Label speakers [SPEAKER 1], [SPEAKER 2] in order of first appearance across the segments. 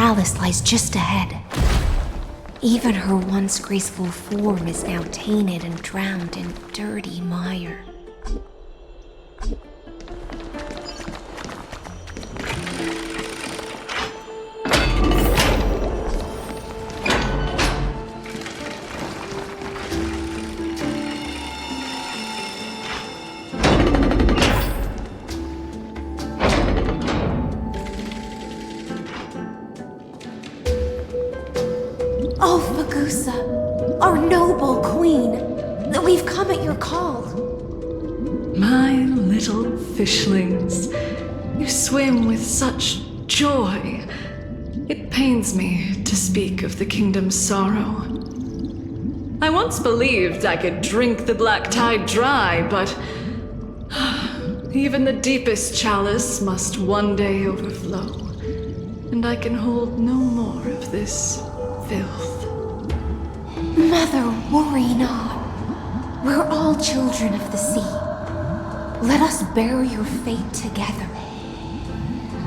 [SPEAKER 1] chalice lies just ahead. Even her once graceful form is now tainted and drowned in dirty mire. Oh, Fagusa, our noble queen, we've come at your call.
[SPEAKER 2] My little fishlings, you swim with such joy. It pains me to speak of the kingdom's sorrow. I once believed I could drink the black tide dry, but even the deepest chalice must one day overflow, and I can hold no more of this filth.
[SPEAKER 1] Mother, worry not. We're all children of the sea. Let us bear your fate together.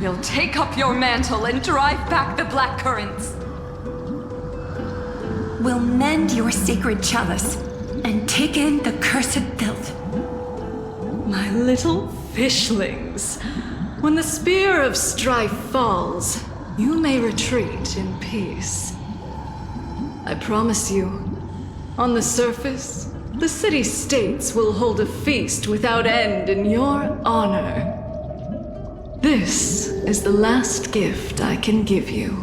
[SPEAKER 3] We'll take up your mantle and drive back the black currents.
[SPEAKER 4] We'll mend your sacred chalice and take in the cursed filth.
[SPEAKER 2] My little fishlings, when the spear of strife falls, you may retreat in peace. I promise you, on the surface, the city-states will hold a feast without end in your honor. This is the last gift I can give you.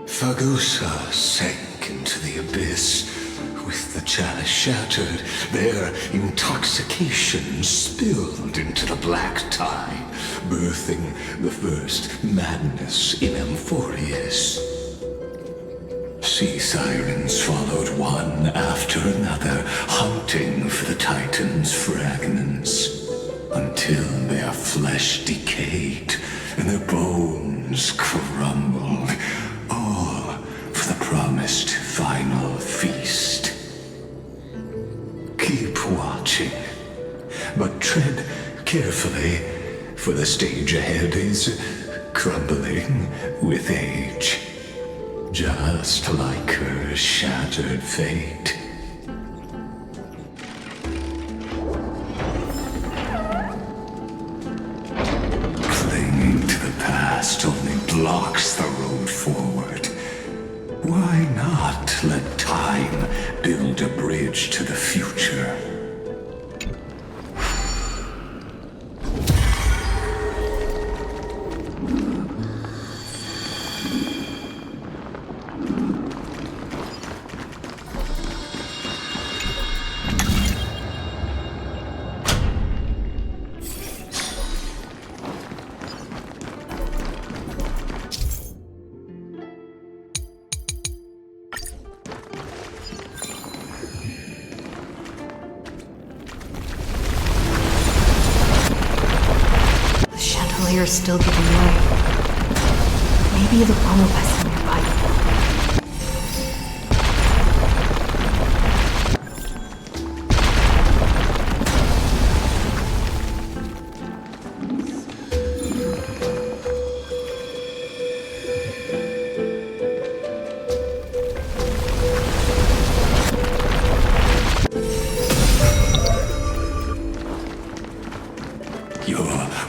[SPEAKER 5] Fagusa sank into the abyss. With the chalice shattered, their intoxication spilled into the black tide, birthing the first madness in Amphorius. Sea sirens followed one after another, hunting for the Titan's fragments, until their flesh decayed and their bones crumbled, all for the promised final feast. Keep watching, but tread carefully, for the stage ahead is crumbling with age, just like her shattered fate. Clinging to the past only blocks the road forward. Why not let time build a bridge to the future?
[SPEAKER 1] Are still giving way. Maybe the bubble vessel nearby.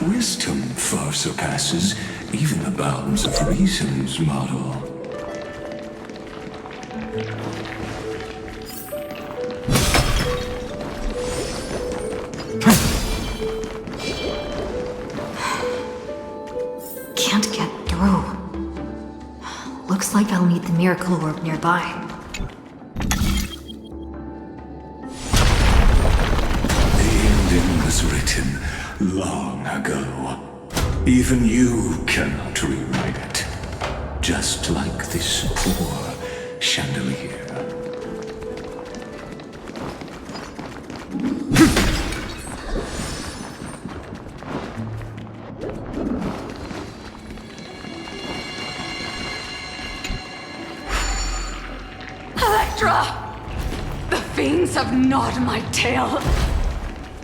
[SPEAKER 5] Wisdom far surpasses even the bounds of reason's model.
[SPEAKER 1] Can't get through. Looks like I'll need the miracle orb nearby.
[SPEAKER 5] The ending was written long ago. Even you cannot rewrite it. Just like this poor chandelier.
[SPEAKER 3] Electra! The fiends have gnawed my tail.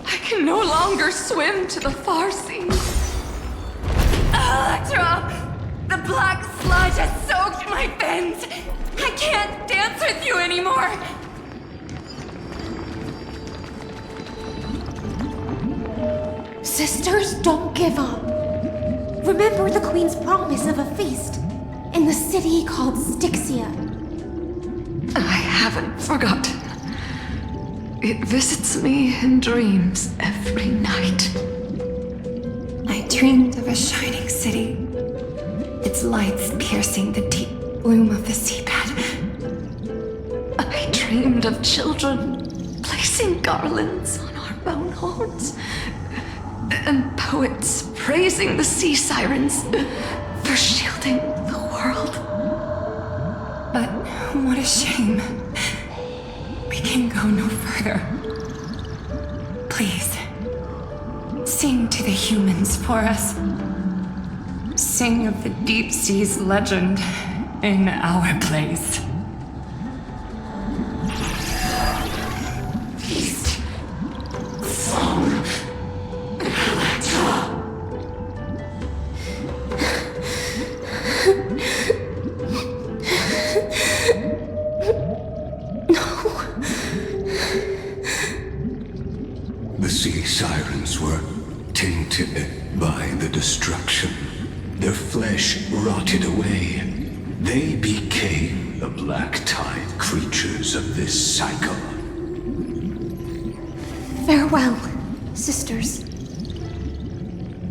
[SPEAKER 3] I can no longer swim to the far seas.
[SPEAKER 4] Electra! The black sludge has soaked my fins! I can't dance with you anymore!
[SPEAKER 1] Sisters, don't give up. Remember the Queen's promise of a feast in the city called Styxia.
[SPEAKER 2] I haven't forgotten. It visits me in dreams every night.
[SPEAKER 4] I dreamed of a shining city, its lights piercing the deep gloom of the seabed.
[SPEAKER 2] I dreamed of children placing garlands on our bone horns, and poets praising the sea sirens for shielding the world.
[SPEAKER 4] But what a shame. We can go no further. Please, sing to the humans for us. Sing of the deep sea's legend in our place.
[SPEAKER 5] The sea sirens were tainted by the destruction. Their flesh rotted away. They became the black tide creatures of this cycle.
[SPEAKER 1] Farewell, sisters.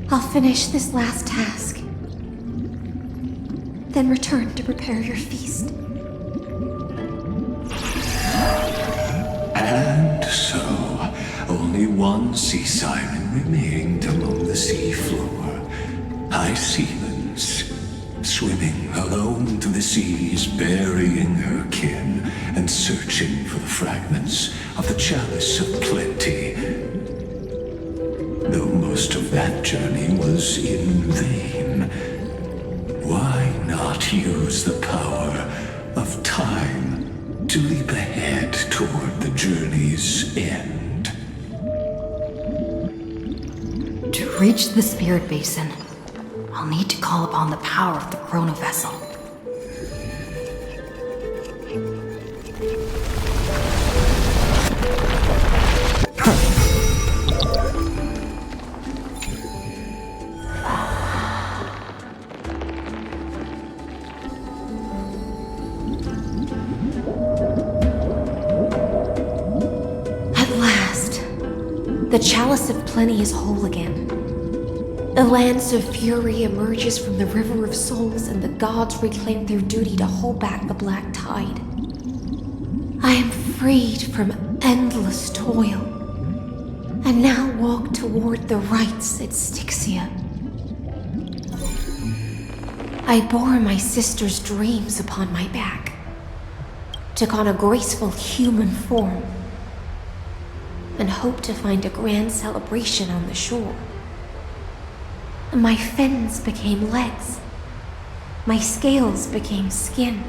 [SPEAKER 1] I'll finish this last task, then return to prepare your feast.
[SPEAKER 5] And so, only one sea siren remained among the sea floor. Hysilens, swimming alone to the seas, burying her kin, and searching for the fragments of the chalice of plenty. Though most of that journey was in vain, why not use the power of time to leap ahead toward the journey's end?
[SPEAKER 6] To reach the spirit basin, I'll need to call upon the power of the Chrono Vessel.
[SPEAKER 1] At last, the chalice of plenty is whole again. A lance of fury emerges from the river of souls, and the gods reclaim their duty to hold back the black tide. I am freed from endless toil, and now walk toward the rites at Styxia. I bore my sister's dreams upon my back, took on a graceful human form, and hoped to find a grand celebration on the shore. My fins became legs, my scales became skin,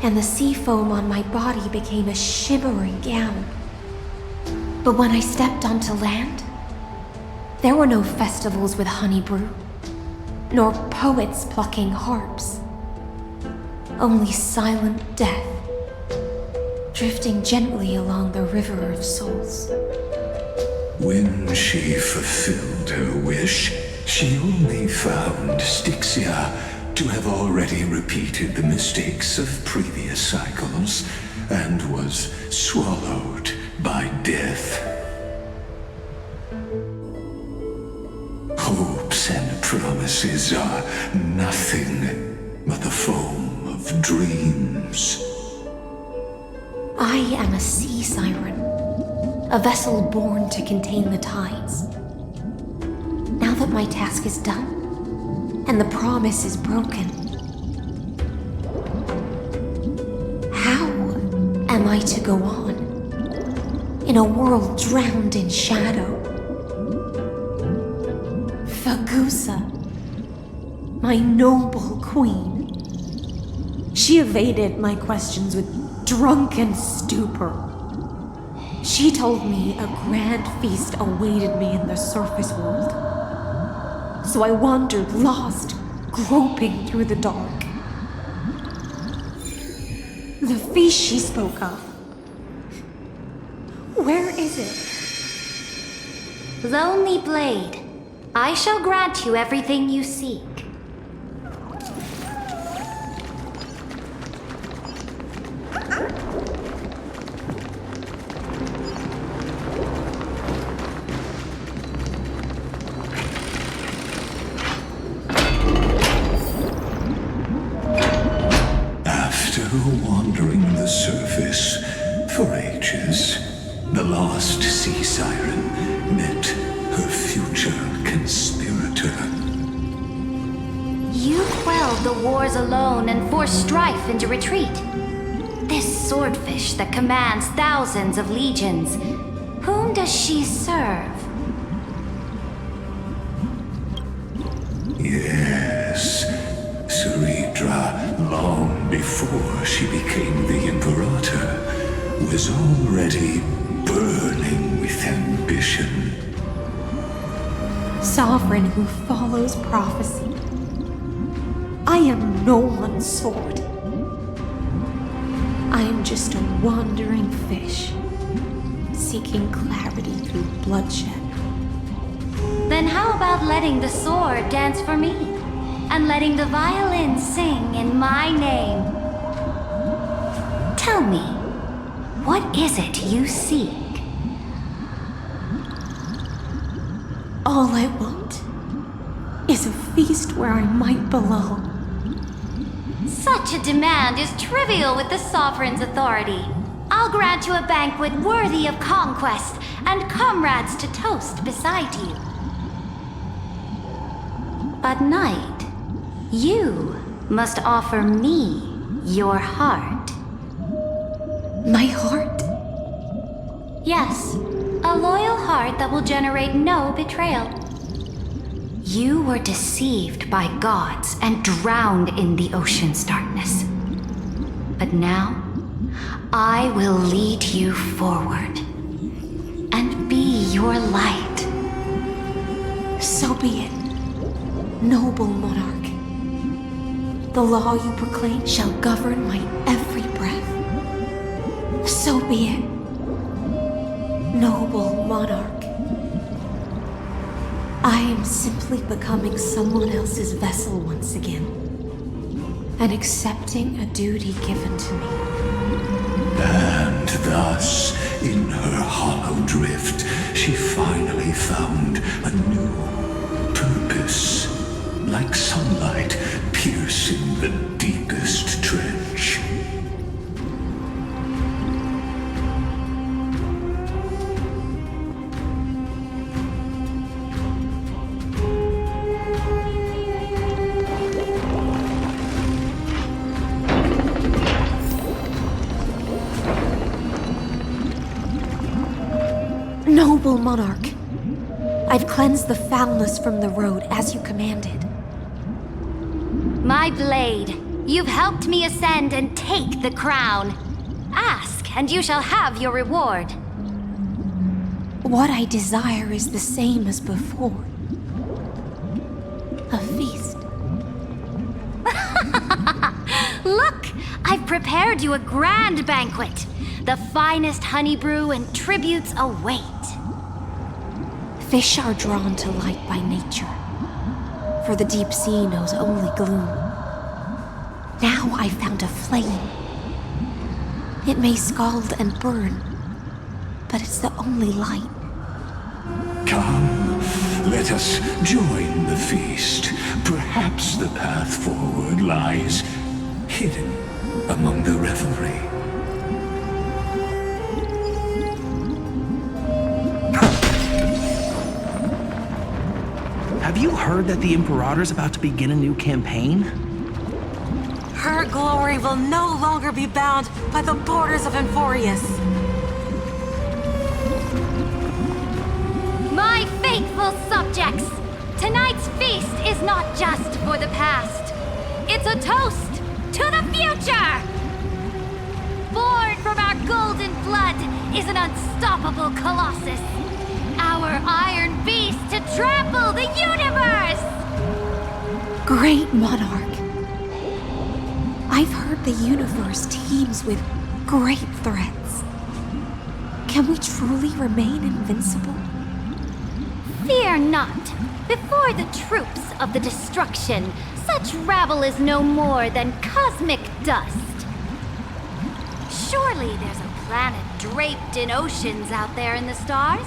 [SPEAKER 1] and the sea foam on my body became a shimmering gown. But when I stepped onto land, there were no festivals with honey brew, nor poets plucking harps. Only silent death, drifting gently along the river of souls.
[SPEAKER 5] When she fulfilled her wish, she only found Styxia to have already repeated the mistakes of previous cycles and was swallowed by death. Hopes and promises are nothing but the foam of dreams.
[SPEAKER 1] I am a sea siren, a vessel born to contain the tides. Now that my task is done, and the promise is broken, how am I to go on in a world drowned in shadow? Fagusa, my noble queen. She evaded my questions with drunken stupor. She told me a grand feast awaited me in the surface world. So I wandered lost, groping through the dark. The feast she spoke of. Where is it?
[SPEAKER 7] Lonely Blade, I shall grant you everything you seek.
[SPEAKER 5] Wandering the surface for ages, the lost sea siren met her future conspirator.
[SPEAKER 7] You quelled the wars alone and forced strife into retreat. This swordfish that commands thousands of legions, whom does she serve?
[SPEAKER 5] Yes, Cerydra, long before she became the Imperator, was already burning with ambition.
[SPEAKER 1] Sovereign who follows prophecy. I am no one's sword. I am just a wandering fish, seeking clarity through bloodshed.
[SPEAKER 7] Then how about letting the sword dance for me? And letting the violin sing in my name? Tell me, what is it you seek?
[SPEAKER 1] All I want is a feast where I might belong.
[SPEAKER 7] Such a demand is trivial with the Sovereign's authority. I'll grant you a banquet worthy of conquest and comrades to toast beside you. But night, you must offer me your heart.
[SPEAKER 1] My heart?
[SPEAKER 7] Yes, a loyal heart that will generate no betrayal. You were deceived by gods and drowned in the ocean's darkness. But now, I will lead you forward and be your light.
[SPEAKER 1] So be it, noble monarch. The law you proclaim shall govern my every breath. So be it, noble monarch. I am simply becoming someone else's vessel once again, and accepting a duty given to me.
[SPEAKER 5] And thus, in her hollow drift, she finally found a new purpose, like sunlight piercing the deepest trench.
[SPEAKER 1] Noble monarch, I've cleansed the foulness from the road as you commanded.
[SPEAKER 7] My blade, you've helped me ascend and take the crown. Ask, and you shall have your reward.
[SPEAKER 1] What I desire is the same as before. A feast.
[SPEAKER 7] Look, I've prepared you a grand banquet. The finest honey brew and tributes await.
[SPEAKER 1] Fish are drawn to light by nature, for the deep sea knows only gloom. Now I've found a flame. It may scald and burn, but it's the only light.
[SPEAKER 5] Come, let us join the feast. Perhaps the path forward lies hidden among the revelry.
[SPEAKER 8] Have you heard that the Imperator's about to begin a new campaign?
[SPEAKER 9] Her glory will no longer be bound by the borders of Enforius.
[SPEAKER 7] My faithful subjects, tonight's feast is not just for the past. It's a toast to the future! For is an unstoppable colossus. Our iron beast to trample the universe!
[SPEAKER 1] Great monarch. I've heard the universe teems with great threats. Can we truly remain invincible?
[SPEAKER 7] Fear not. Before the troops of the destruction, such rabble is no more than cosmic dust. Surely there's a planet draped in oceans out there in the stars.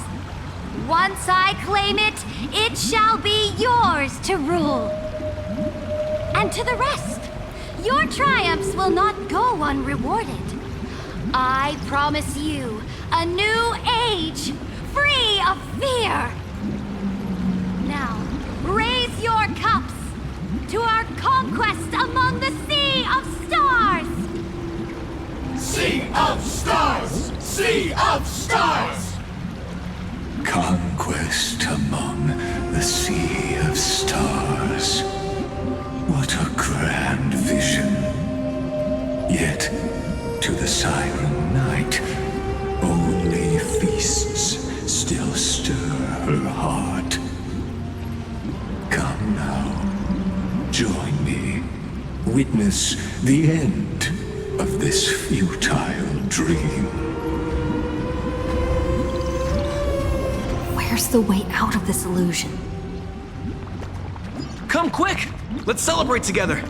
[SPEAKER 7] Once I claim it, it shall be yours to rule. And to the rest, your triumphs will not go unrewarded. I promise you a new age, free of fear. Now, raise your cups to our conquest among the Sea of Stars!
[SPEAKER 5] Sea of Stars! Sea of Stars! Conquest among the Sea of Stars. What a grand vision. Yet, to the Siren Knight, only feasts still stir her heart. Come now, join me. Witness the end of this futile dream.
[SPEAKER 6] Where's the way out of this illusion?
[SPEAKER 8] Come quick! Let's celebrate together!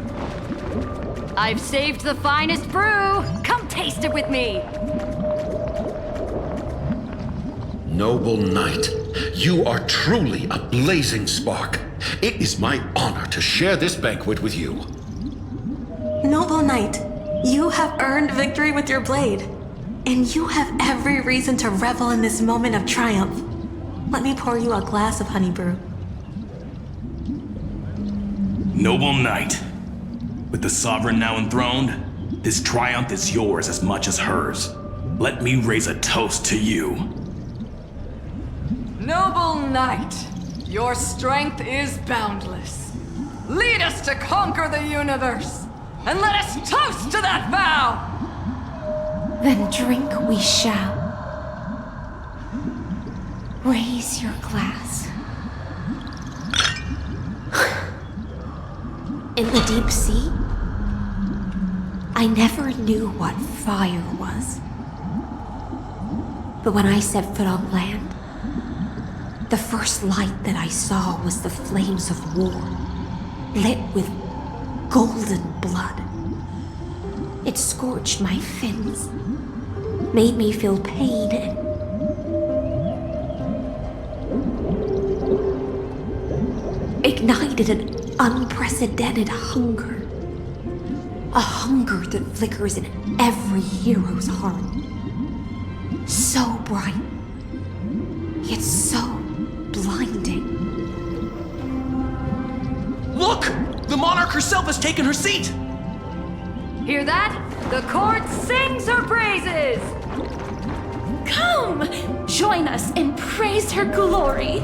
[SPEAKER 7] I've saved the finest brew! Come taste it with me!
[SPEAKER 10] Noble knight, you are truly a blazing spark. It is my honor to share this banquet with you.
[SPEAKER 9] Noble knight, you have earned victory with your blade. And you have every reason to revel in this moment of triumph. Let me pour you a glass of honey brew.
[SPEAKER 11] Noble knight, with the sovereign now enthroned, this triumph is yours as much as hers. Let me raise a toast to you.
[SPEAKER 2] Noble knight, your strength is boundless. Lead us to conquer the universe, and let us toast to that vow!
[SPEAKER 1] Then drink we shall. Raise your glass. In the deep sea, I never knew what fire was. But when I set foot on land, the first light that I saw was the flames of war, lit with golden blood. It scorched my fins, made me feel pain and ignited an unprecedented hunger. A hunger that flickers in every hero's heart. So bright, yet so blinding.
[SPEAKER 8] Look! The monarch herself has taken her seat!
[SPEAKER 2] Hear that? The court sings her praises!
[SPEAKER 12] Come! Join us and praise her glory!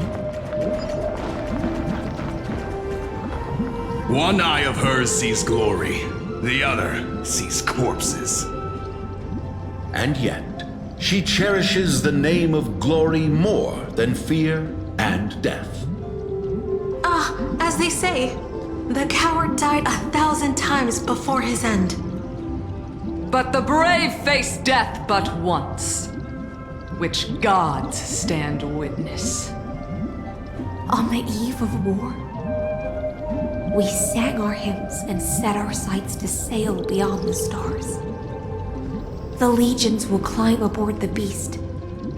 [SPEAKER 11] One eye of hers sees glory, the other sees corpses.
[SPEAKER 10] And yet, she cherishes the name of glory more than fear and death.
[SPEAKER 9] As they say, the coward died 1,000 times before his end.
[SPEAKER 2] But the brave face death but once, which gods stand witness.
[SPEAKER 1] On the eve of war, we sang our hymns and set our sights to sail beyond the stars. The legions will climb aboard the beast,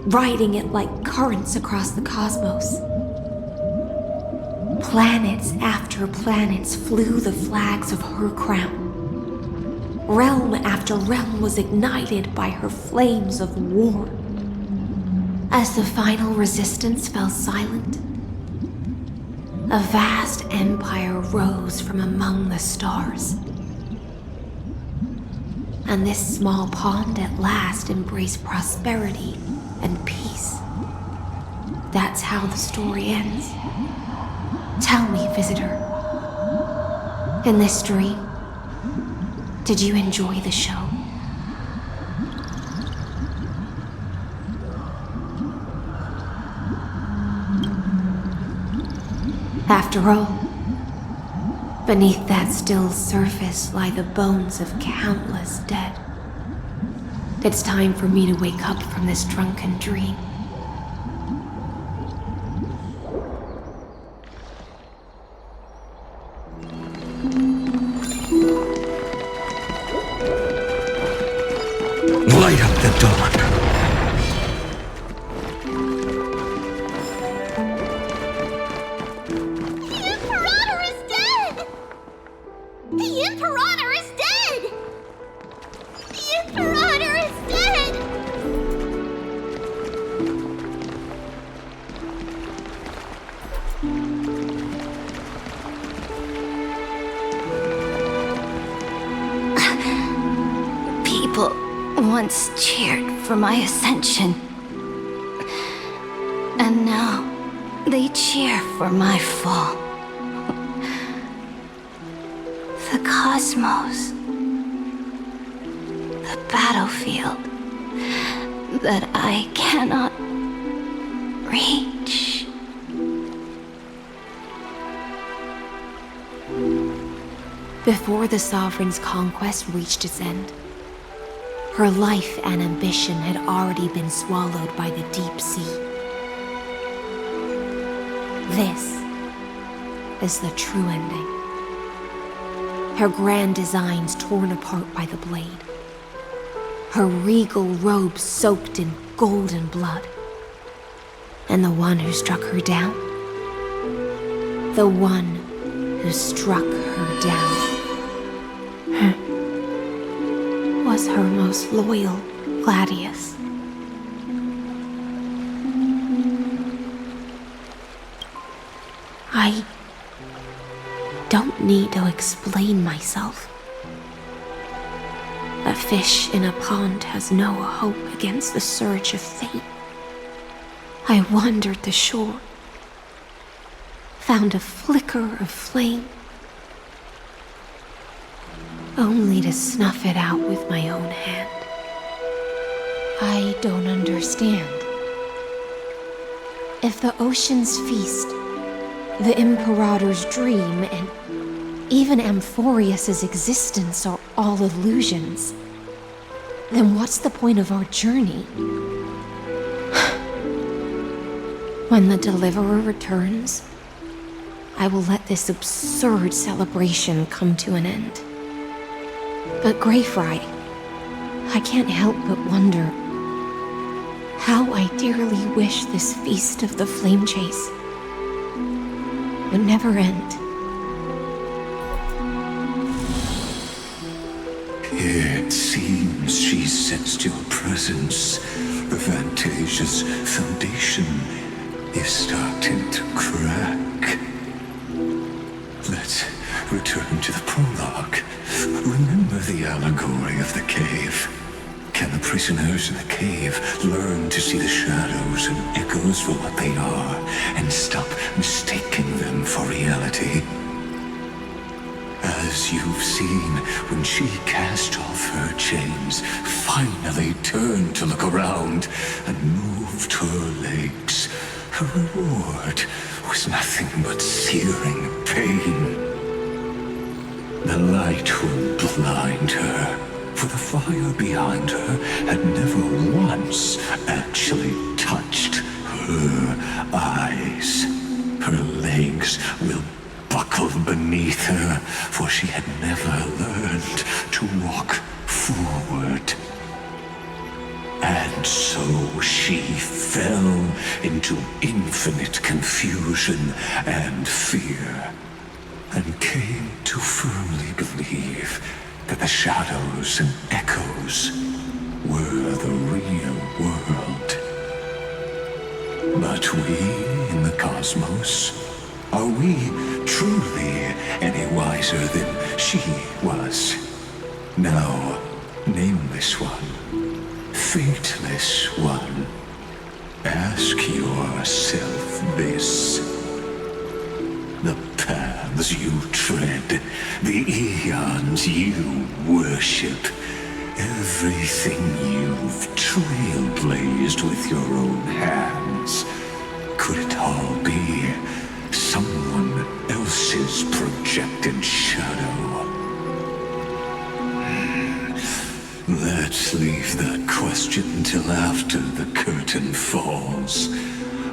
[SPEAKER 1] riding it like currents across the cosmos. Planets after planets flew the flags of her crown. Realm after realm was ignited by her flames of war. As the final resistance fell silent, a vast empire rose from among the stars. And this small pond at last embraced prosperity and peace. That's how the story ends. Tell me, visitor, in this dream, did you enjoy the show? After all, beneath that still surface lie the bones of countless dead. It's time for me to wake up from this drunken dream.
[SPEAKER 5] Light up the dawn.
[SPEAKER 13] The Imperator is dead! The Imperator is dead!
[SPEAKER 7] People once cheered for my ascension. And now they cheer for my fall. The cosmos, the battlefield that I cannot reach.
[SPEAKER 1] Before the Sovereign's conquest reached its end, her life and ambition had already been swallowed by the deep sea. This is the true ending. Her grand designs torn apart by the blade. Her regal robe soaked in golden blood. And the one who struck her down? The one who struck her down was her most loyal Gladius. I don't need to explain myself. A fish in a pond has no hope against the surge of fate. I wandered the shore, found a flicker of flame, only to snuff it out with my own hand. I don't understand. If the ocean's feast, the Imperator's dream, and even Amphorius's existence are all illusions, then what's the point of our journey? When the Deliverer returns, I will let this absurd celebration come to an end. But Greyfry, I can't help but wonder how I dearly wish this feast of the Flame Chase would never end.
[SPEAKER 5] It seems she sensed your presence. The Fantasia's foundation is starting to crack. Let's return to the prologue. Remember the allegory of the cave. Can the prisoners in the cave learn to see the shadows and echoes for what they are, and stop mistaking them for reality? As you've seen, when she cast off her chains, finally turned to look around, and moved her legs, her reward was nothing but searing pain. The light would blind her, for the fire behind her had never once actually touched her eyes. Her legs will buckle beneath her, for she had never learned to walk forward. And so she fell into infinite confusion and fear, and came to firmly believe that the shadows and echoes were the real world. But we in the cosmos, are we truly any wiser than she was? No, nameless one, fateless one, ask yourself this. The paths you tread, the eons you worship, everything you've trailblazed with your own hands, could it all be someone Lygus's projected shadow. Let's leave that question till after the curtain falls.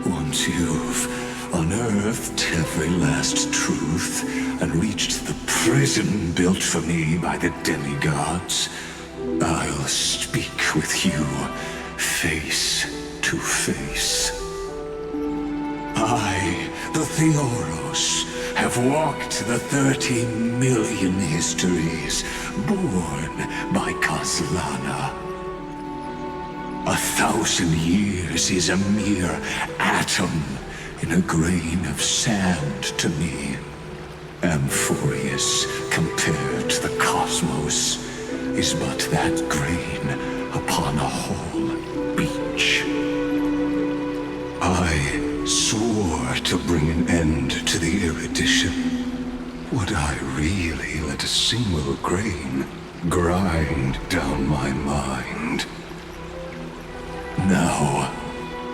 [SPEAKER 5] Once you've unearthed every last truth and reached the prison built for me by the demigods, I'll speak with you face to face. I, the Theoros, have walked the 30 million histories born by Kozlana. 1,000 years is a mere atom in a grain of sand to me. Amphorius, compared to the cosmos, is but that grain upon a whole beach. I swore to bring an end to the erudition. Would I really let a single grain grind down my mind? Now,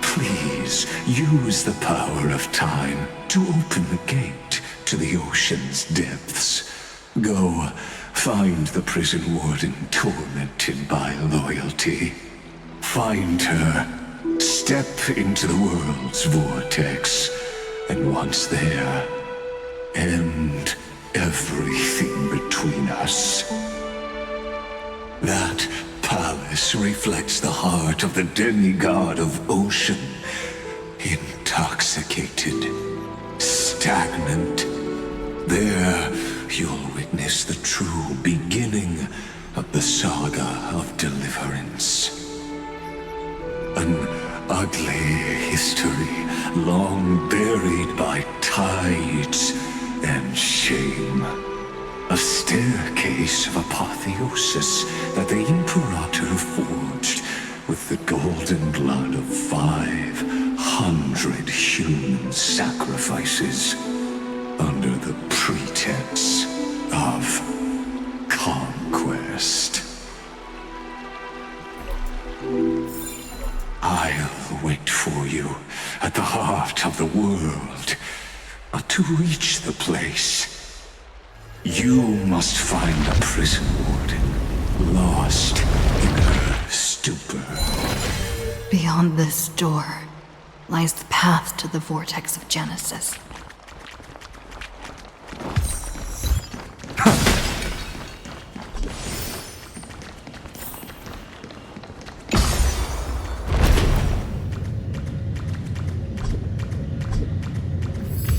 [SPEAKER 5] please use the power of time to open the gate to the ocean's depths. Go, find the prison warden tormented by loyalty. Find her. Step into the world's vortex, and once there, end everything between us. That palace reflects the heart of the demigod of ocean, intoxicated, stagnant. There, you'll witness the true beginning of the saga of deliverance. An ugly history, long buried by tides and shame. A staircase of apotheosis that the Imperator forged with the golden blood of 500 human sacrifices under the pretense of conquest. I'll wait for you at the heart of the world. But to reach the place, you must find the prison warden, lost in her stupor.
[SPEAKER 6] Beyond this door lies the path to the vortex of Genesis.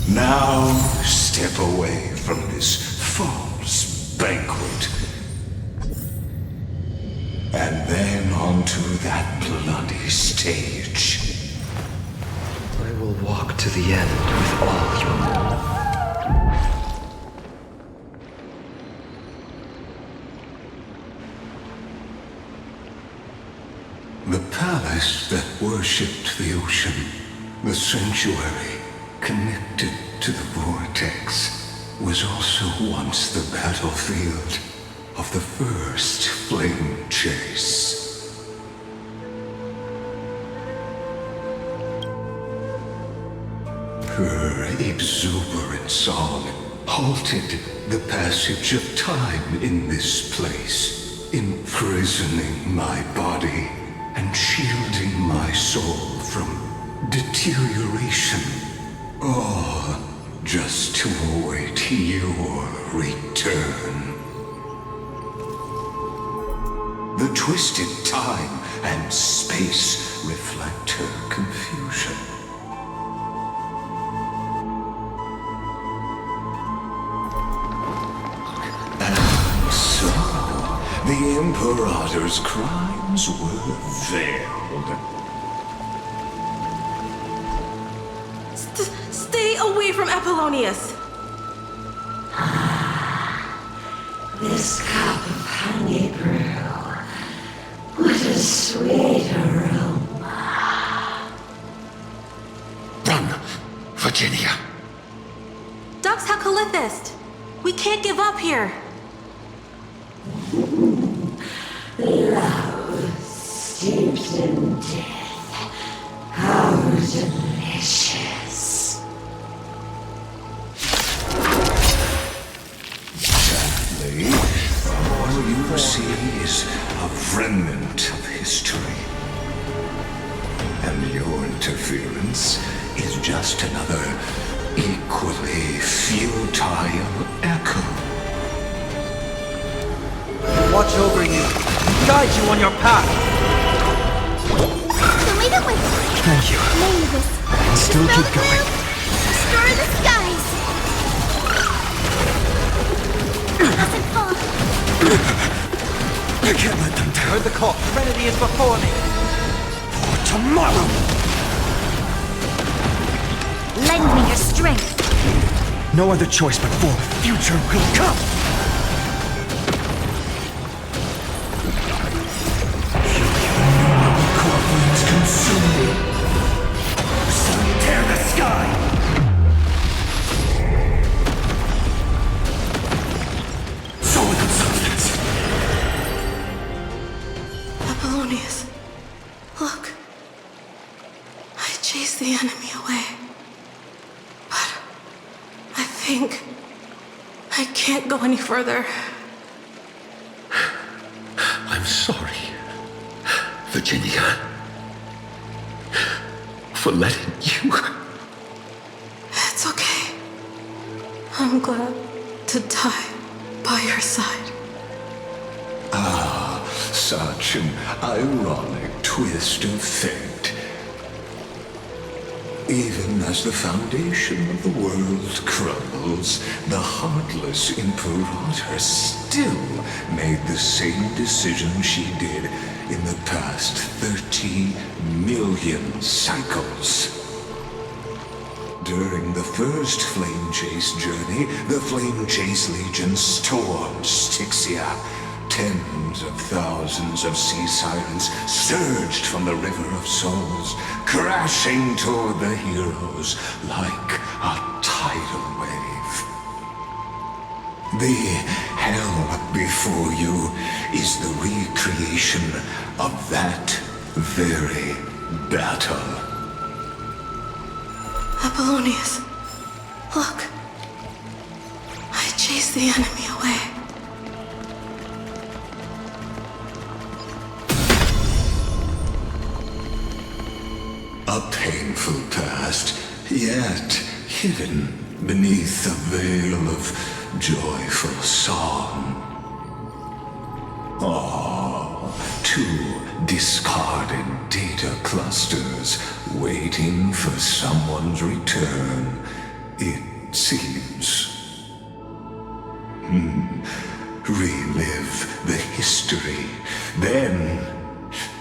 [SPEAKER 5] Now step away from this false banquet. And then onto that bloody stage.
[SPEAKER 14] I will walk to the end with all you know.
[SPEAKER 5] The palace that worshipped the ocean, the sanctuary connected to the vortex, was also once the battlefield of the first flame chase. Her exuberant song halted the passage of time in this place, imprisoning my body and shielding my soul from deterioration. All just to await your return. The twisted time and space reflect her confusion. And so, the Imperator's crimes were veiled.
[SPEAKER 9] Stay away from Apollonius!
[SPEAKER 15] This cup of honey brew. What a sweet aroma.
[SPEAKER 10] Run, Virginia.
[SPEAKER 9] Dux Hakalithist! We can't give up here!
[SPEAKER 15] Love steeped in death. How delicious.
[SPEAKER 5] is a remnant of history. And your interference is just another equally futile echo.
[SPEAKER 8] Watch over you. Guide you on your path.
[SPEAKER 13] Lead it with
[SPEAKER 8] Thank you.
[SPEAKER 13] Lygus.
[SPEAKER 8] I'll still keep going.
[SPEAKER 13] Destroy the skies. Doesn't fall.
[SPEAKER 8] I can't let them down. Heard the call. Trinity is before me. For tomorrow.
[SPEAKER 13] Lend me your strength.
[SPEAKER 8] No other choice but for future will come.
[SPEAKER 5] Coreflames consume me. Sun tear the sky. Solid substance.
[SPEAKER 9] Apollonius, look. I chased the enemy away. But I think I can't go any further.
[SPEAKER 10] I'm sorry, Virginia, for letting you.
[SPEAKER 9] It's okay. I'm glad to die by your side.
[SPEAKER 5] Ah, such an ironic twist of fate. Even as the foundation of the world crumbles, the heartless Imperator still made the same decision she did in the past 30 million cycles. During the first Flame Chase journey, the Flame Chase Legion stormed Styxia. Tens of thousands of sea sirens surged from the River of Souls, crashing toward the heroes like a tidal wave. The hell before you is the recreation of that very battle.
[SPEAKER 9] Apollonius, look. I chased the enemy away.
[SPEAKER 5] A painful past, yet hidden beneath a veil of joyful song. Ah, two discarded data clusters waiting for someone's return, it seems. Relive the history, then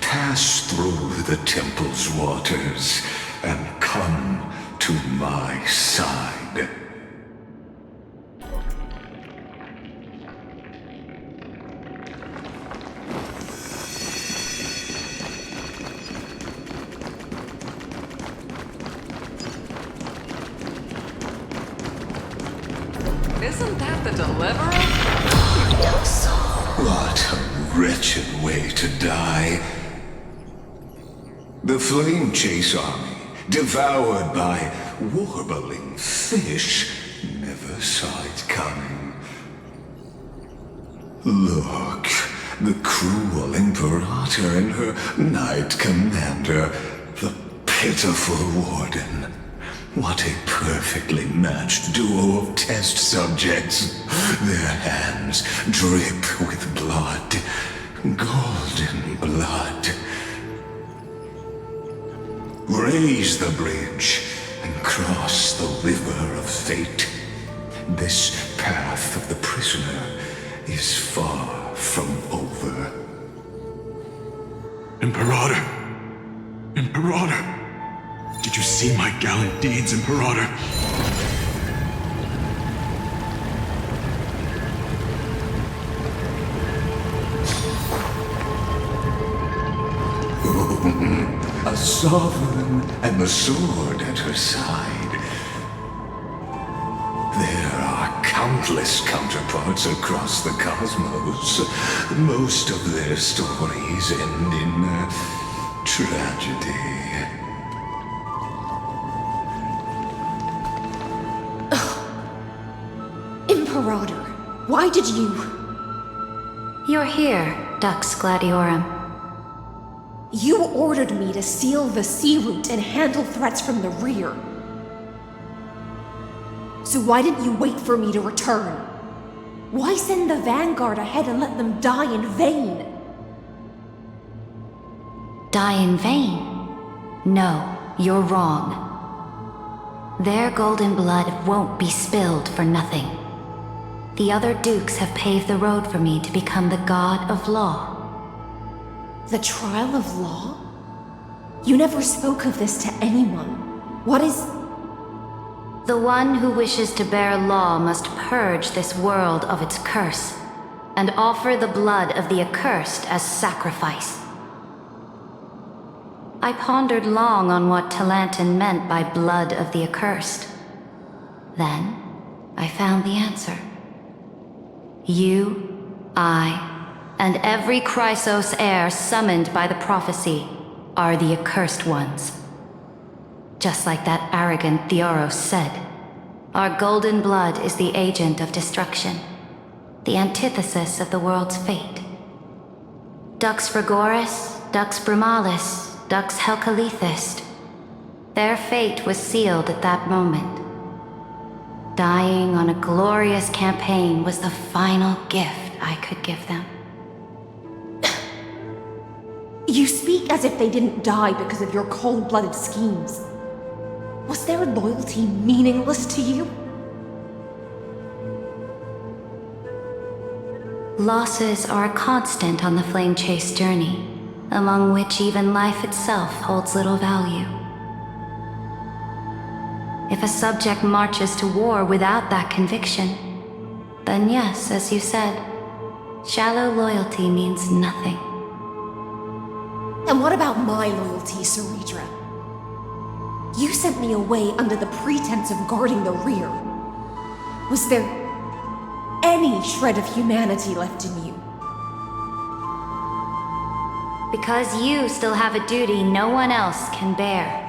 [SPEAKER 5] pass through the temple's waters and come to my side.
[SPEAKER 2] Isn't that the Deliverer?
[SPEAKER 5] What a wretched way to die. The Flame Chase army, devoured by warbling fish, never saw it coming. Look, the cruel Imperator and her Knight Commander, the pitiful Warden. What a perfectly matched duo of test subjects. Their hands drip with blood, golden blood. Raise the bridge and cross the river of fate. This path of the prisoner is far from over.
[SPEAKER 11] Imperator! Imperator! Did you see my gallant deeds, Imperator?
[SPEAKER 5] A sovereign and the sword at her side. There are countless counterparts across the cosmos. Most of their stories end in tragedy.
[SPEAKER 1] Imperator, why did you...
[SPEAKER 7] You're here, Dux Gladiorum.
[SPEAKER 1] You ordered me to seal the sea route and handle threats from the rear. So why didn't you wait for me to return? Why send the Vanguard ahead and let them die in vain?
[SPEAKER 7] Die in vain? No, you're wrong. Their golden blood won't be spilled for nothing. The other dukes have paved the road for me to become the god of law.
[SPEAKER 1] The trial of law? You never spoke of this to anyone. What is...
[SPEAKER 7] The one who wishes to bear law must purge this world of its curse, and offer the blood of the accursed as sacrifice. I pondered long on what Talantin meant by blood of the accursed. Then, I found the answer. You, I, and every Chrysos heir summoned by the prophecy are the accursed ones. Just like that arrogant Theoros said, our golden blood is the agent of destruction, the antithesis of the world's fate. Dux Frigoris, Dux Brumalis, Dux Helcalethist. Their fate was sealed at that moment. Dying on a glorious campaign was the final gift I could give them.
[SPEAKER 1] You speak as if they didn't die because of your cold-blooded schemes. Was their loyalty meaningless to you?
[SPEAKER 7] Losses are a constant on the Flame Chase journey, among which even life itself holds little value. If a subject marches to war without that conviction, then yes, as you said, shallow loyalty means nothing.
[SPEAKER 1] And what about my loyalty, Cerydra? You sent me away under the pretense of guarding the rear. Was there any shred of humanity left in you?
[SPEAKER 7] Because you still have a duty no one else can bear.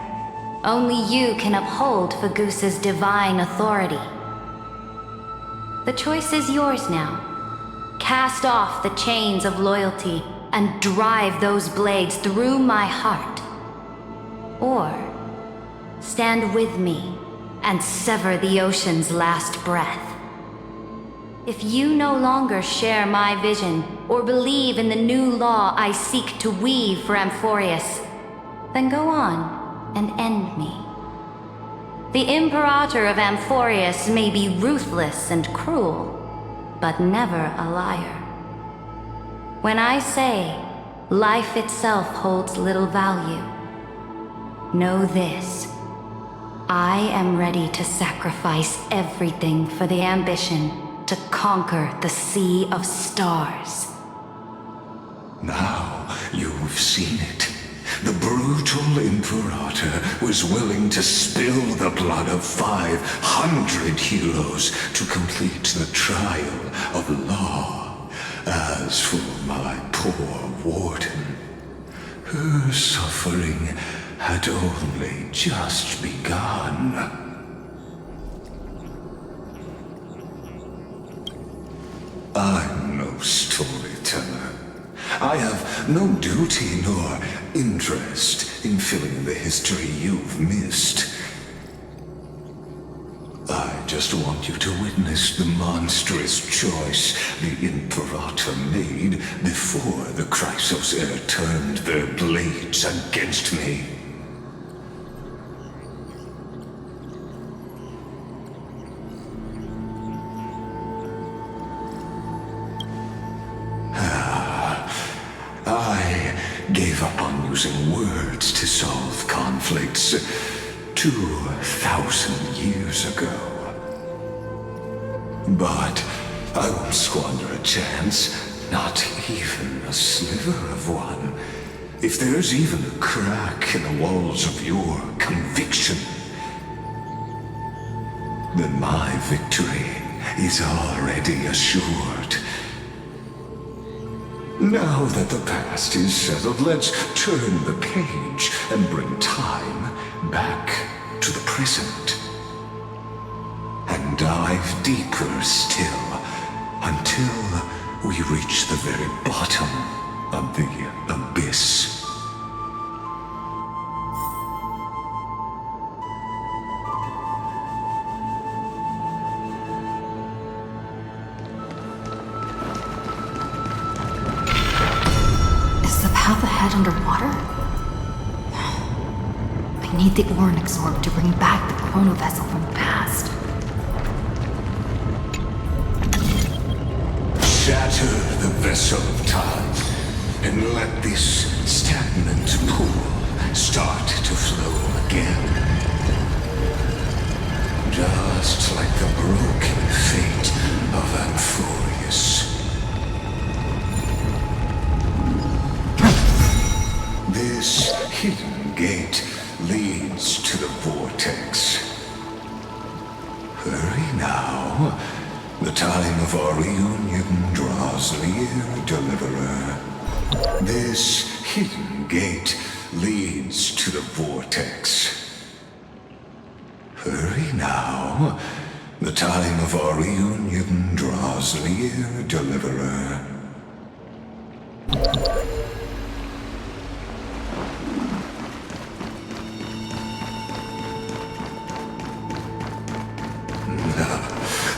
[SPEAKER 7] Only you can uphold Fagoos's divine authority. The choice is yours now. Cast off the chains of loyalty and drive those blades through my heart. Or stand with me and sever the ocean's last breath. If you no longer share my vision or believe in the new law I seek to weave for Amphorius, then go on and end me. The Imperator of Amphorius may be ruthless and cruel, but never a liar. When I say life itself holds little value, know this. I am ready to sacrifice everything for the ambition to conquer the Sea of Stars.
[SPEAKER 5] Now you've seen it. The brutal Imperator was willing to spill the blood of 500 heroes to complete the trial of law. As for my poor warden, her suffering had only just begun. I'm no storyteller. I have no duty nor interest in filling the history you've missed. I just want you to witness the monstrous choice the Imperator made before the Chrysos heir turned their blades against me. I gave up on using words to solve conflicts 2,000 years ago. But I won't squander a chance, not even a sliver of one. If there's even a crack in the walls of your conviction, then my victory is already assured. Now that the past is settled, let's turn the page and bring time back to the present. And dive deeper still until we reach the very bottom of the abyss.
[SPEAKER 6] Is the path ahead underwater? I need the Oryx orb to bring back the chrono vessel from the past.
[SPEAKER 5] Shatter the vessel of time, and let this stagnant pool start to flow again. Just like the broken fate of Amphorius. This hidden gate leads to the vortex. Hurry now. The time of our reunion draws near, Deliverer. This hidden gate leads to the vortex. Hurry now. The time of our reunion draws near, Deliverer.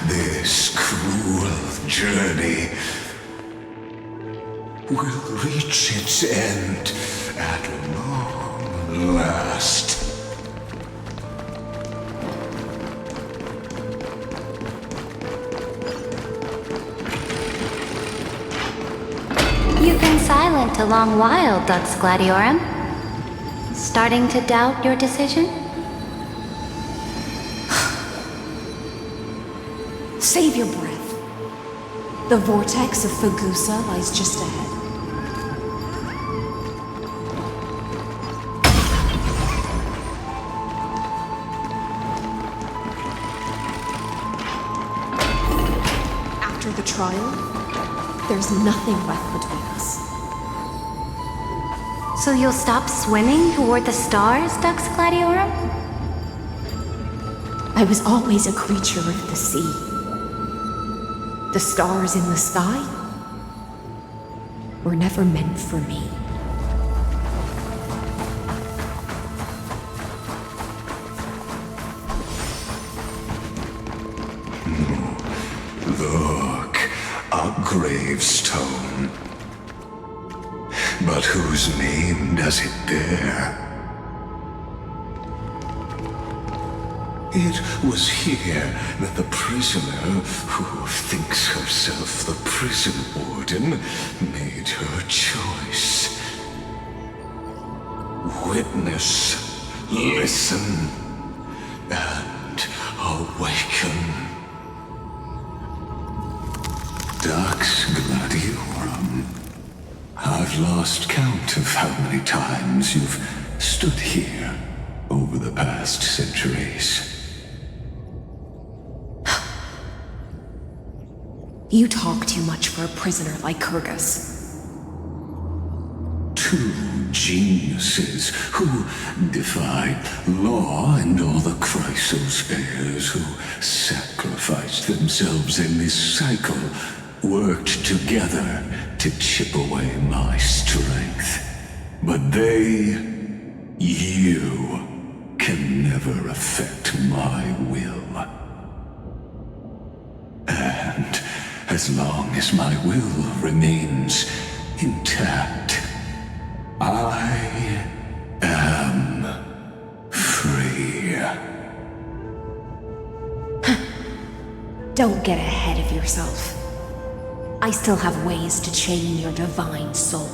[SPEAKER 5] This cruel journey will reach its end at long last.
[SPEAKER 7] You've been silent a long while, Dux Gladiorum. Starting to doubt your decision?
[SPEAKER 1] Save your breath. The vortex of Fagusa lies just ahead. After the trial, there's nothing left between us.
[SPEAKER 7] So you'll stop swimming toward the stars, Dux Gladiorum?
[SPEAKER 1] I was always a creature of the sea. The stars in the sky were never meant for me.
[SPEAKER 5] Look, a gravestone. But whose name does it bear? It was here that the prisoner, who thinks herself the prison warden, made her choice. Witness, listen, and awaken. Dux Gladiorum, I've lost count of how many times you've stood here over the past centuries.
[SPEAKER 1] You talk too much for a prisoner like Kyrgyz.
[SPEAKER 5] Two geniuses who defied law and all the Chrysospares who sacrificed themselves in this cycle worked together to chip away my strength. But you can never affect my will. And as long as my will remains intact, I am free.
[SPEAKER 1] Don't get ahead of yourself. I still have ways to chain your divine soul.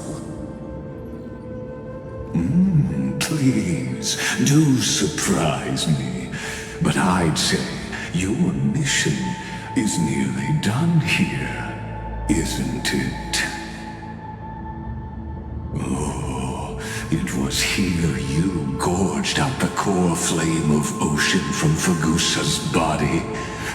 [SPEAKER 5] Please, do surprise me. But I'd say your mission is nearly done here, isn't it? Oh, it was here you gorged out the Coreflame of ocean from Fagusa's body.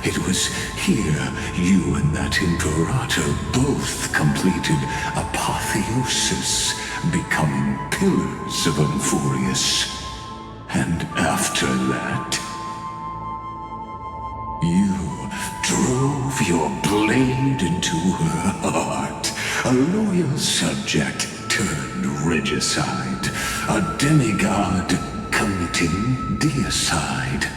[SPEAKER 5] It was here you and that Imperator both completed apotheosis, becoming pillars of Amphorius. And after that, you drove your blade into her heart a loyal subject turned regicide, a demigod committing deicide.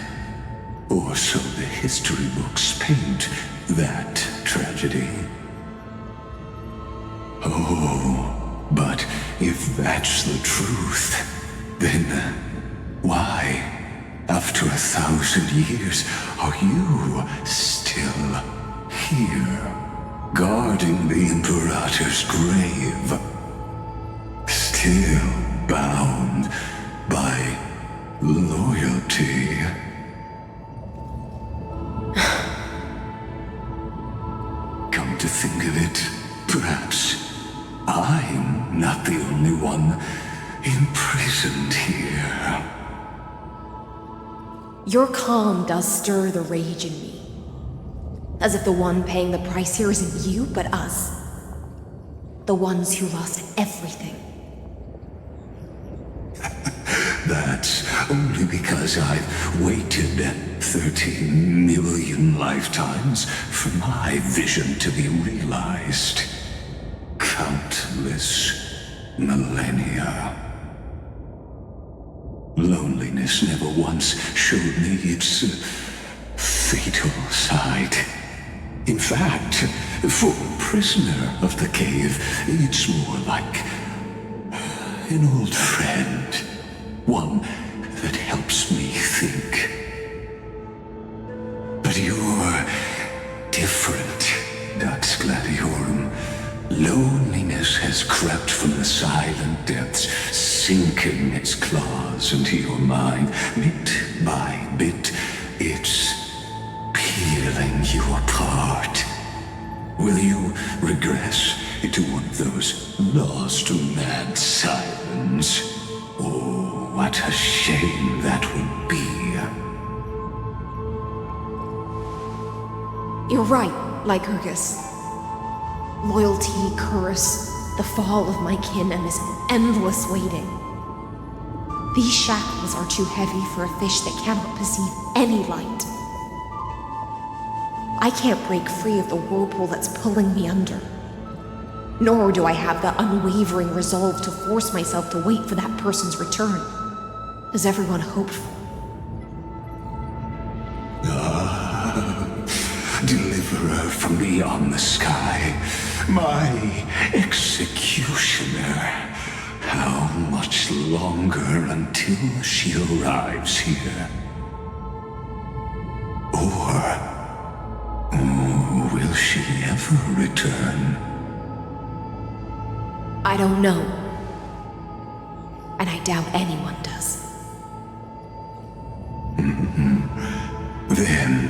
[SPEAKER 5] Or so the history books paint that tragedy. Oh, but if that's the truth, then why, after 1,000 years, are you still here, guarding the Imperator's grave? Still bound by loyalty. Come to think of it, perhaps I'm not the only one imprisoned here.
[SPEAKER 1] Your calm does stir the rage in me. As if the one paying the price here isn't you, but us. The ones who lost everything.
[SPEAKER 5] That's only because I've waited 30 million lifetimes for my vision to be realized. Countless millennia. Loneliness never once showed me its fatal side. In fact, for a prisoner of the cave, it's more like an old friend. One that helps me think. But you're different, Dux Gladiorum. Loneliness has crept from the silent depths, sinking its claws into your mind. Bit by bit, it's peeling you apart. Will you regress into one of those lost mad sirens? Oh, what a shame that would be.
[SPEAKER 1] You're right, Lygus. Loyalty, curse, the fall of my kin, and this endless waiting. These shackles are too heavy for a fish that cannot perceive any light. I can't break free of the whirlpool that's pulling me under. Nor do I have the unwavering resolve to force myself to wait for that person's return, as everyone hoped for.
[SPEAKER 5] Deliverer from beyond the sky, my executioner. How much longer until she arrives here? Or will she ever return?
[SPEAKER 1] I don't know. And I doubt anyone does.
[SPEAKER 5] Then,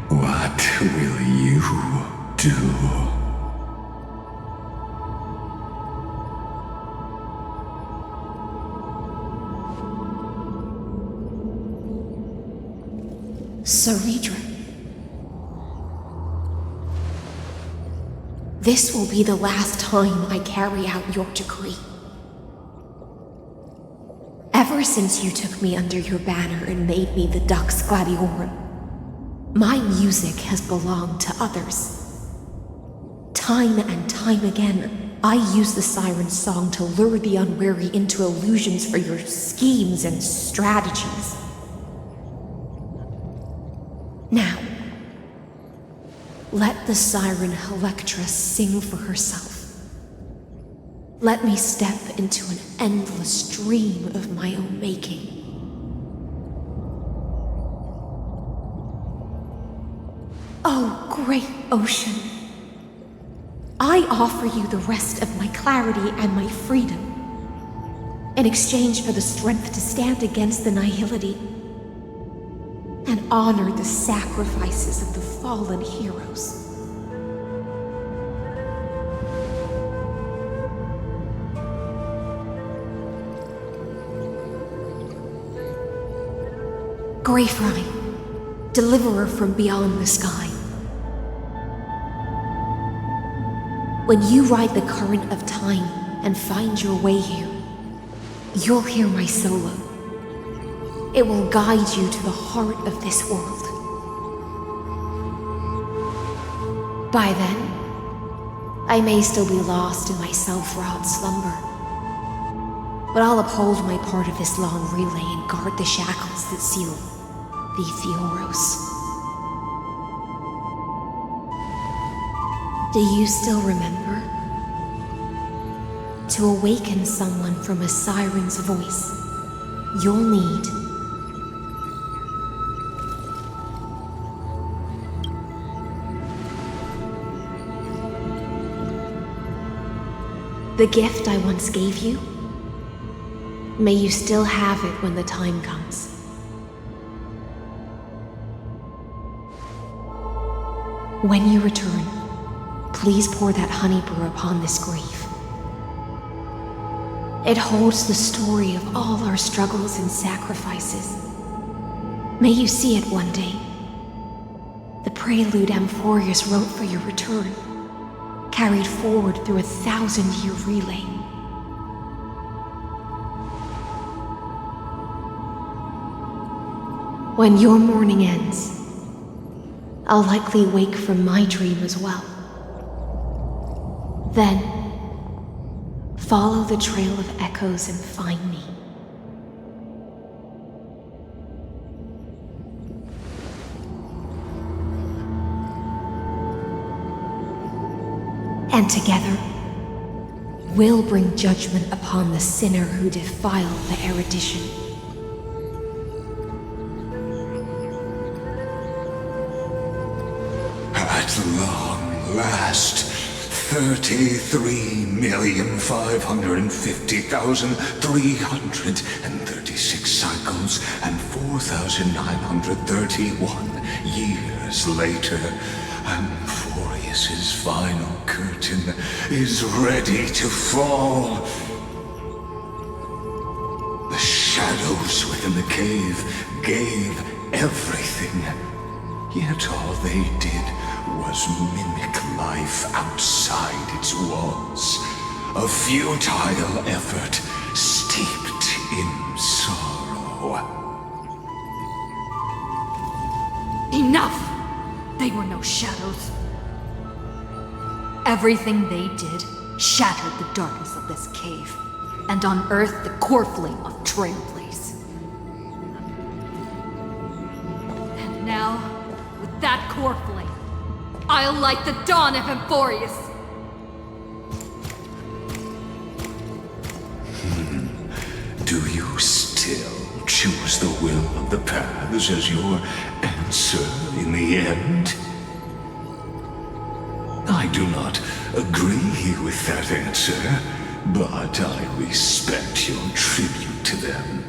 [SPEAKER 5] what will you do?
[SPEAKER 1] Cerydra. This will be the last time I carry out your decree. Ever since you took me under your banner and made me the Dux Gladiorum, my music has belonged to others. Time and time again, I use the siren's song to lure the unwary into illusions for your schemes and strategies. Now, let the siren Electra sing for herself. Let me step into an endless dream of my own making. Oh, great ocean. I offer you the rest of my clarity and my freedom, in exchange for the strength to stand against the nihility and honor the sacrifices of the fallen heroes. Coreflame, deliverer from beyond the sky. When you ride the current of time and find your way here, you'll hear my solo. It will guide you to the heart of this world. By then, I may still be lost in my self-wrought slumber, but I'll uphold my part of this long relay and guard the shackles that seal the Theoros. Do you still remember? To awaken someone from a siren's voice, you'll need the gift I once gave you. May you still have it when the time comes. When you return, please pour that honey brew upon this grave. It holds the story of all our struggles and sacrifices. May you see it one day. The prelude Amphorius wrote for your return, carried forward through a 1,000-year relay. When your mourning ends, I'll likely wake from my dream as well. Then, follow the trail of echoes and find me. And together, we'll bring judgment upon the sinner who defiled the erudition.
[SPEAKER 5] At long last, 33,550,336 cycles and 4,931 years later, Amphorius's final curtain is ready to fall. The shadows within the cave gave everything, yet all they did was mimic life outside its walls. A futile effort steeped in sorrow.
[SPEAKER 12] Enough! They were no shadows. Everything they did shattered the darkness of this cave, and unearthed the Coreflame of Trailblaze. And now, with that Coreflame, I'll light the dawn of Amphorius!
[SPEAKER 5] Do you still choose the will of the paths as your answer in the end? I do not agree with that answer, but I respect your tribute to them.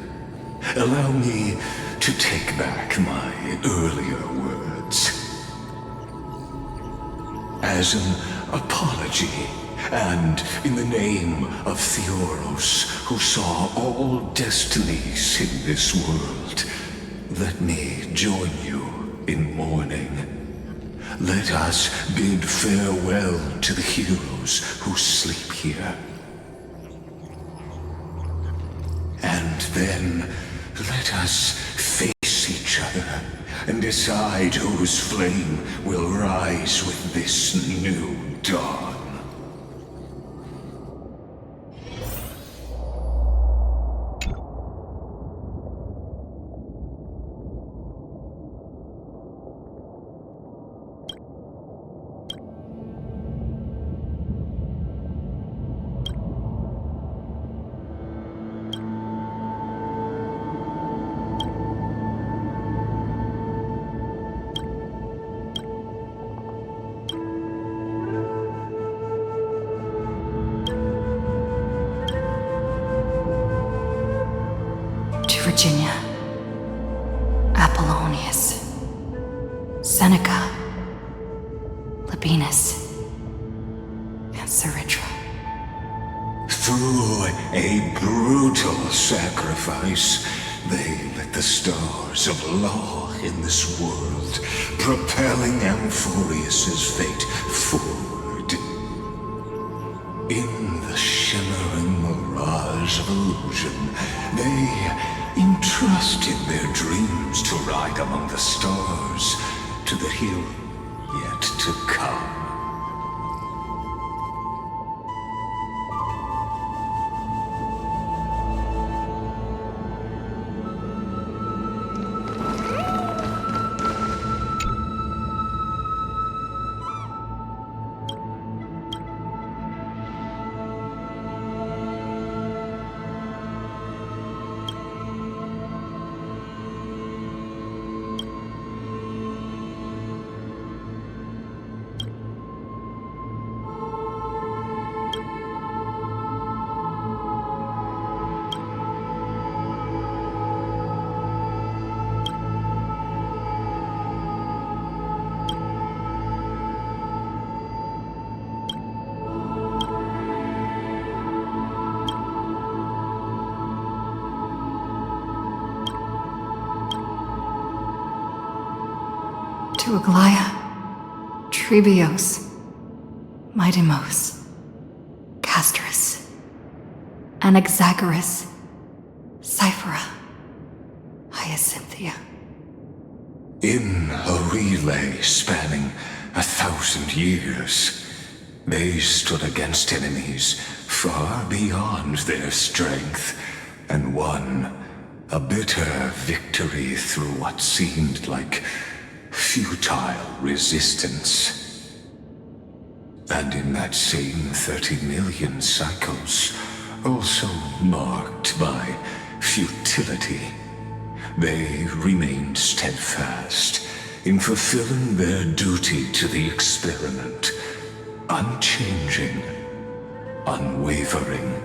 [SPEAKER 5] Allow me to take back my earlier words. As an apology, and in the name of Theoros, who saw all destinies in this world, let me join you in mourning. Let us bid farewell to the heroes who sleep here. And then let us face each other and decide whose flame will rise with this new dawn.
[SPEAKER 6] Virginia, Apollonius, Seneca, Labienus, and Cerydra.
[SPEAKER 5] Through a brutal sacrifice, they lit the stars of law in this world, propelling Amphorius's fate forward. In the shimmering mirage of illusion, they entrusted their dreams to ride among the stars to the hero yet to come.
[SPEAKER 6] to Aglaia, Trebios, Midimos, Castris, Anaxagoras, Cyphera, Hyacinthia.
[SPEAKER 5] In a relay spanning 1,000 years, they stood against enemies far beyond their strength and won a bitter victory through what seemed like futile resistance. And in that same 30 million cycles, also marked by futility, they remained steadfast in fulfilling their duty to the experiment, unchanging, unwavering.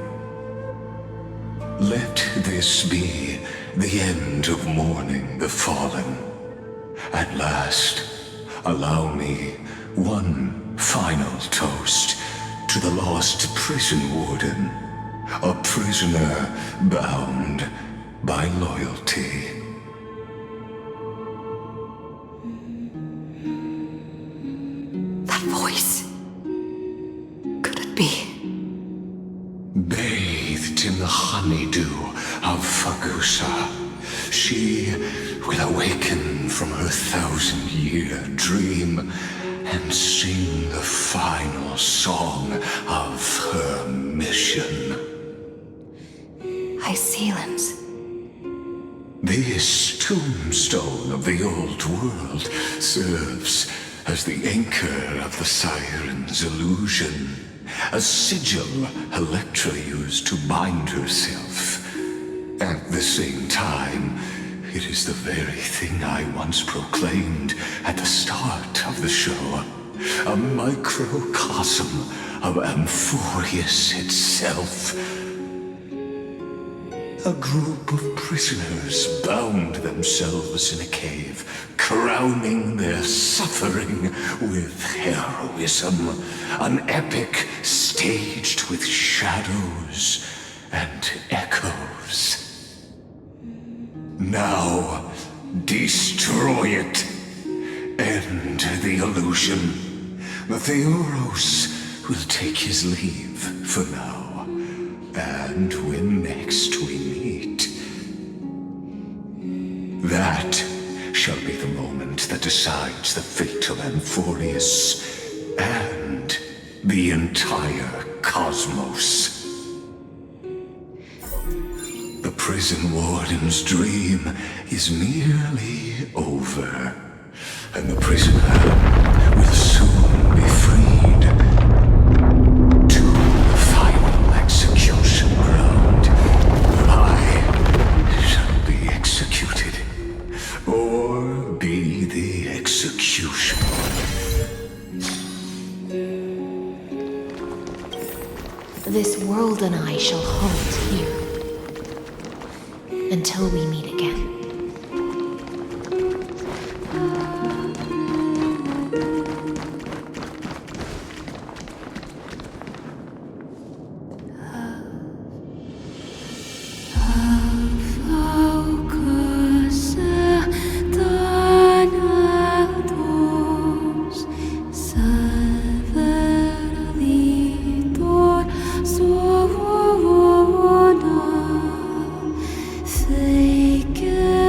[SPEAKER 5] Let this be the end of mourning the fallen. At last, allow me one final toast to the lost prison warden, a prisoner bound by loyalty.
[SPEAKER 6] That voice. Could it be?
[SPEAKER 5] Bathed in the honeydew of Fagusa, she will awaken from her 1,000-year dream and sing the final song of her mission.
[SPEAKER 6] Hysilens.
[SPEAKER 5] This tombstone of the old world serves as the anchor of the Siren's illusion, a sigil Electra used to bind herself. At the same time, it is the very thing I once proclaimed at the start of the show, a microcosm of Amphorius itself. A group of prisoners bound themselves in a cave, crowning their suffering with heroism, an epic staged with shadows and echoes. Now, destroy it. End the illusion. Theoros will take his leave for now. And when next we meet, that shall be the moment that decides the fate of Amphorius and the entire cosmos. The prison warden's dream is nearly over, and the prisoner will soon be freed to the final execution ground. I shall be executed, or be the execution.
[SPEAKER 1] This world and I shall halt here until we meet again.
[SPEAKER 15] Good.